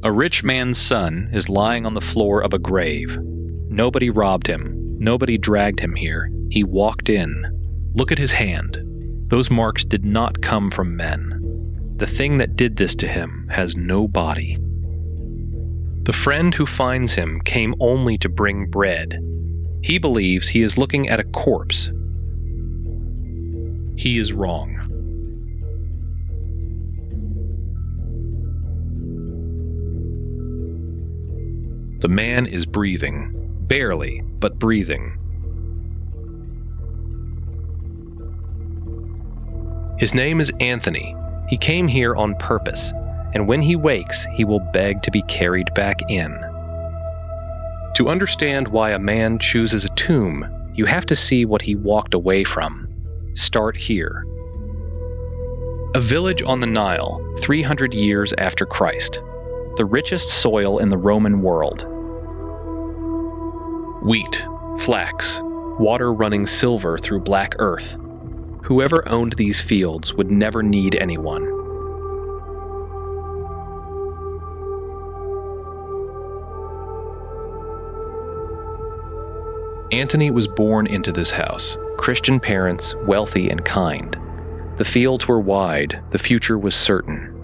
A rich man's son is lying on the floor of a grave. Nobody robbed him. Nobody dragged him here. He walked in. Look at his hand. Those marks did not come from men. The thing that did this to him has no body. The friend who finds him came only to bring bread. He believes he is looking at a corpse. He is wrong. The man is breathing. Barely, but breathing. His name is Anthony. He came here on purpose, and when he wakes, he will beg to be carried back in. To understand why a man chooses a tomb, you have to see what he walked away from. Start here. A village on the Nile, 300 years after Christ. The richest soil in the Roman world. Wheat, flax, water running silver through black earth. Whoever owned these fields would never need anyone. Antony was born into this house, Christian parents, wealthy and kind. The fields were wide, the future was certain.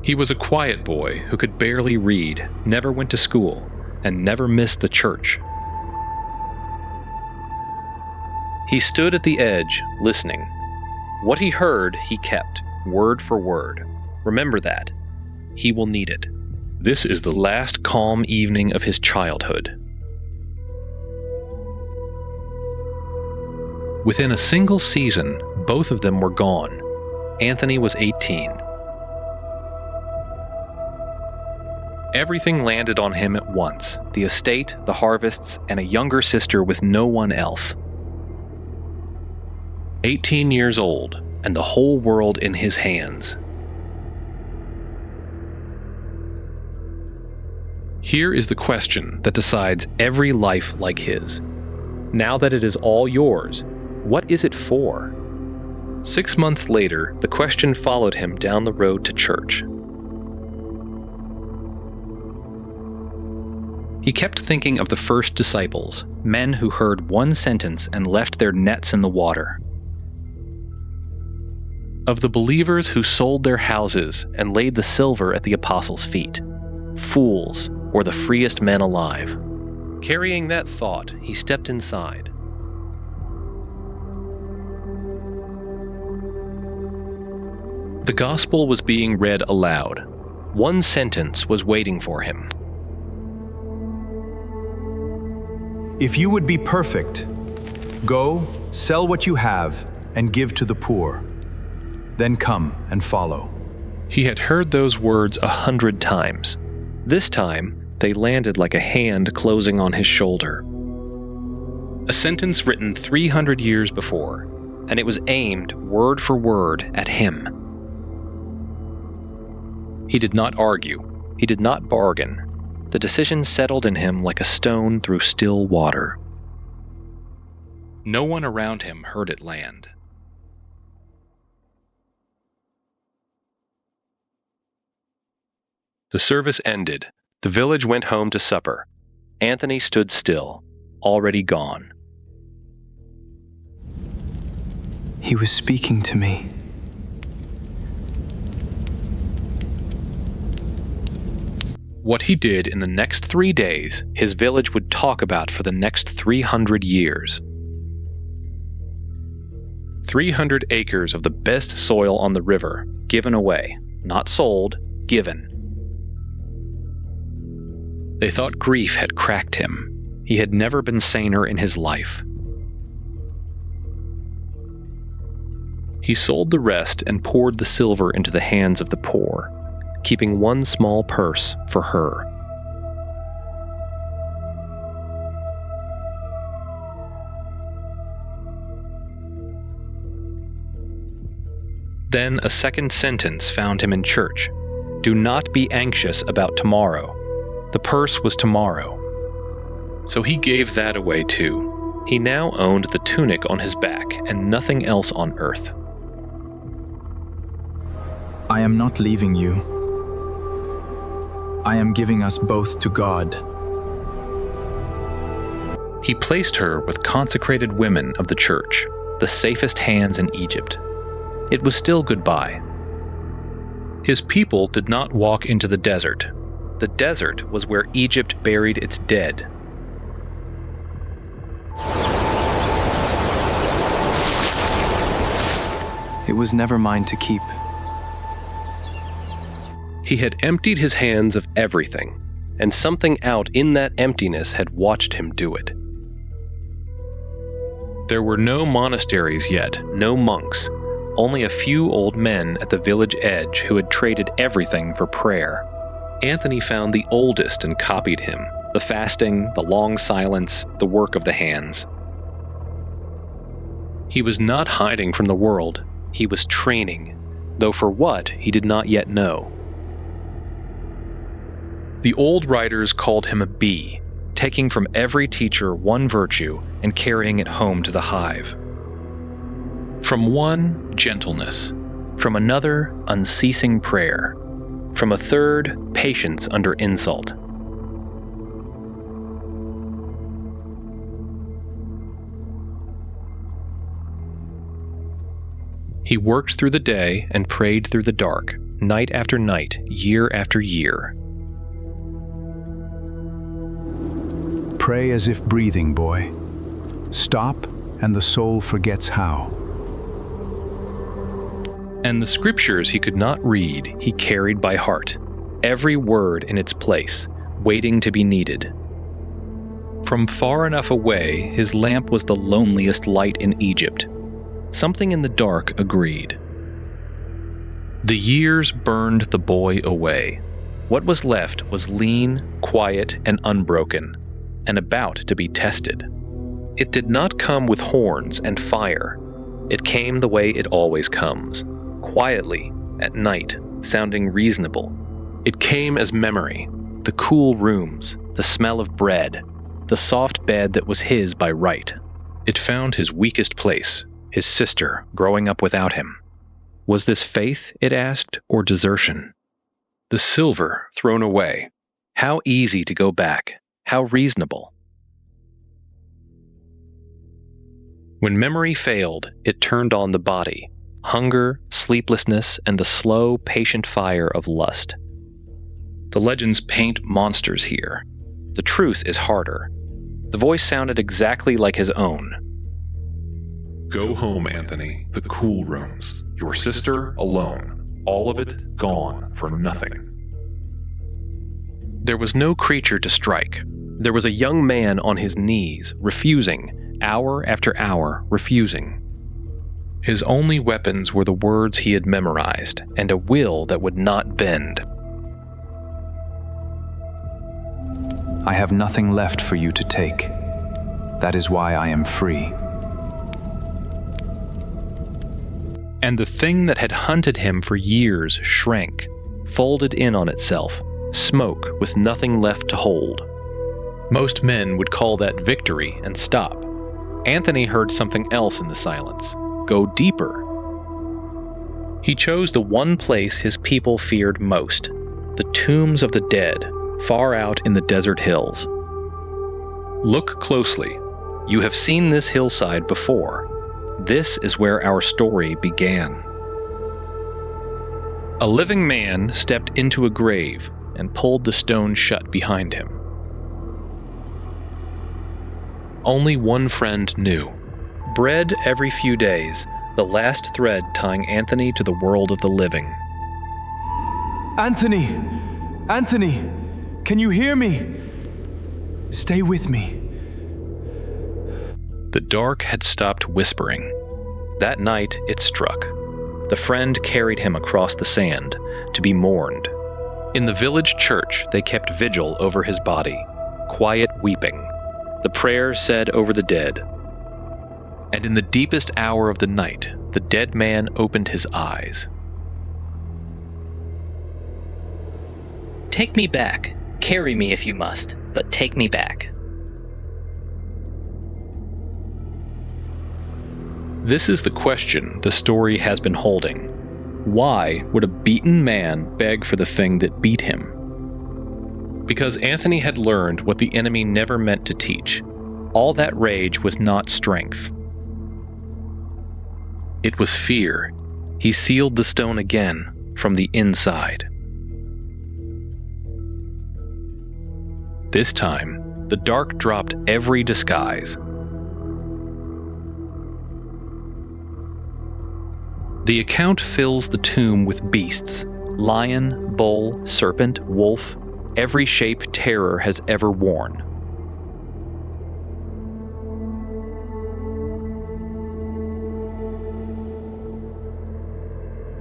He was a quiet boy who could barely read, never went to school, and never missed the church. He stood at the edge, listening. What he heard, he kept, word for word. Remember that. He will need it. This is the last calm evening of his childhood. Within a single season, both of them were gone. Anthony was 18. Everything landed on him at once, the estate, the harvests, and a younger sister with no one else. 18 years old, and the whole world in his hands. Here is the question that decides every life like his. Now that it is all yours, what is it for? 6 months later, the question followed him down the road to church. He kept thinking of the first disciples, men who heard one sentence and left their nets in the water. Of the believers who sold their houses and laid the silver at the apostles' feet. Fools, or the freest men alive. Carrying that thought, he stepped inside. The gospel was being read aloud. One sentence was waiting for him. If you would be perfect, go, sell what you have, and give to the poor. Then come and follow. He had heard those words 100 times. This time, they landed like a hand closing on his shoulder. A sentence written 300 years before, and it was aimed word for word at him. He did not argue. He did not bargain. The decision settled in him like a stone through still water. No one around him heard it land. The service ended. The village went home to supper. Anthony stood still, already gone. He was speaking to me. What he did in the next 3 days, his village would talk about for the next 300 years. 300 acres of the best soil on the river, given away, not sold, given. They thought grief had cracked him. He had never been saner in his life. He sold the rest and poured the silver into the hands of the poor, keeping one small purse for her. Then a second sentence found him in church. Do not be anxious about tomorrow. The purse was tomorrow. So he gave that away too. He now owned the tunic on his back and nothing else on earth. I am not leaving you. I am giving us both to God. He placed her with consecrated women of the church, the safest hands in Egypt. It was still goodbye. His people did not walk into the desert. The desert was where Egypt buried its dead. It was never mine to keep. He had emptied his hands of everything, and something out in that emptiness had watched him do it. There were no monasteries yet, no monks, only a few old men at the village edge who had traded everything for prayer. Anthony found the oldest and copied him, the fasting, the long silence, the work of the hands. He was not hiding from the world, he was training, though for what he did not yet know. The old writers called him a bee, taking from every teacher one virtue and carrying it home to the hive. From one, gentleness. From another, unceasing prayer. From a third, patience under insult. He worked through the day and prayed through the dark, night after night, year after year. Pray as if breathing, boy. Stop, and the soul forgets how. And the scriptures he could not read, he carried by heart, every word in its place, waiting to be needed. From far enough away, his lamp was the loneliest light in Egypt. Something in the dark agreed. The years burned the boy away. What was left was lean, quiet, and unbroken, and about to be tested. It did not come with horns and fire. It came the way it always comes, quietly, at night, sounding reasonable. It came as memory, the cool rooms, the smell of bread, the soft bed that was his by right. It found his weakest place, his sister growing up without him. Was this faith, it asked, or desertion? The silver thrown away. How easy to go back. How reasonable. When memory failed, it turned on the body. Hunger, sleeplessness, and the slow, patient fire of lust. The legends paint monsters here. The truth is harder. The voice sounded exactly like his own. Go home, Anthony, the cool rooms. Your sister alone. All of it gone for nothing. There was no creature to strike. There was a young man on his knees, refusing, hour after hour, refusing. His only weapons were the words he had memorized, and a will that would not bend. I have nothing left for you to take. That is why I am free. And the thing that had hunted him for years shrank, folded in on itself, smoke with nothing left to hold. Most men would call that victory and stop. Anthony heard something else in the silence. Go deeper. He chose the one place his people feared most, the tombs of the dead, far out in the desert hills. Look closely. You have seen this hillside before. This is where our story began. A living man stepped into a grave and pulled the stone shut behind him. Only one friend knew. Bread every few days, the last thread tying Anthony to the world of the living. Anthony! Anthony! Can you hear me? Stay with me. The dark had stopped whispering. That night it struck. The friend carried him across the sand, to be mourned. In the village church they kept vigil over his body, quiet weeping, the prayers said over the dead. And in the deepest hour of the night, the dead man opened his eyes. Take me back. Carry me if you must, but take me back. This is the question the story has been holding. Why would a beaten man beg for the thing that beat him? Because Antony had learned what the enemy never meant to teach. All that rage was not strength. It was fear. He sealed the stone again from the inside. This time, the dark dropped every disguise. The account fills the tomb with beasts: lion, bull, serpent, wolf, every shape terror has ever worn.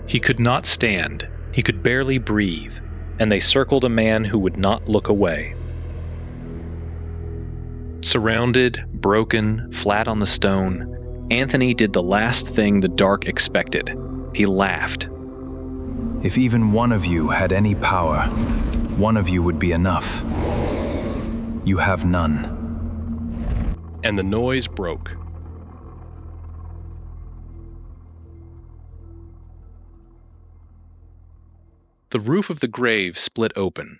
He could not stand, he could barely breathe, and they circled a man who would not look away. Surrounded, broken, flat on the stone, Antony did the last thing the dark expected. He laughed. If even one of you had any power, one of you would be enough. You have none. And the noise broke. The roof of the grave split open.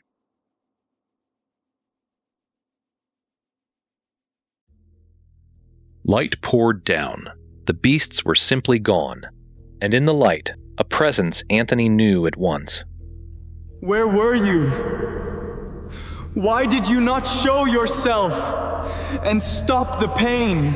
Light poured down. The beasts were simply gone, and in the light, a presence Antony knew at once. Where were you? Why did you not show yourself and stop the pain?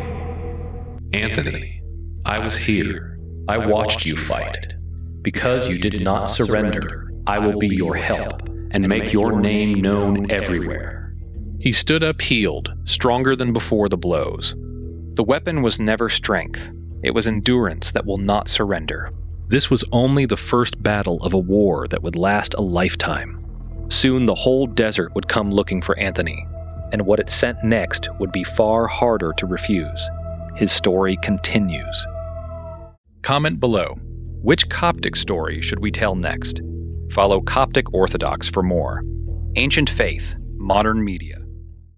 Antony, I was here. I watched you fight. Because you did not surrender, I will be your help and make your name known everywhere. He stood up healed, stronger than before the blows. The weapon was never strength. It was endurance that will not surrender. This was only the first battle of a war that would last a lifetime. Soon the whole desert would come looking for Antony, and what it sent next would be far harder to refuse. His story continues. Comment below. Which Coptic story should we tell next? Follow Coptic Orthodox for more. Ancient Faith, Modern Media.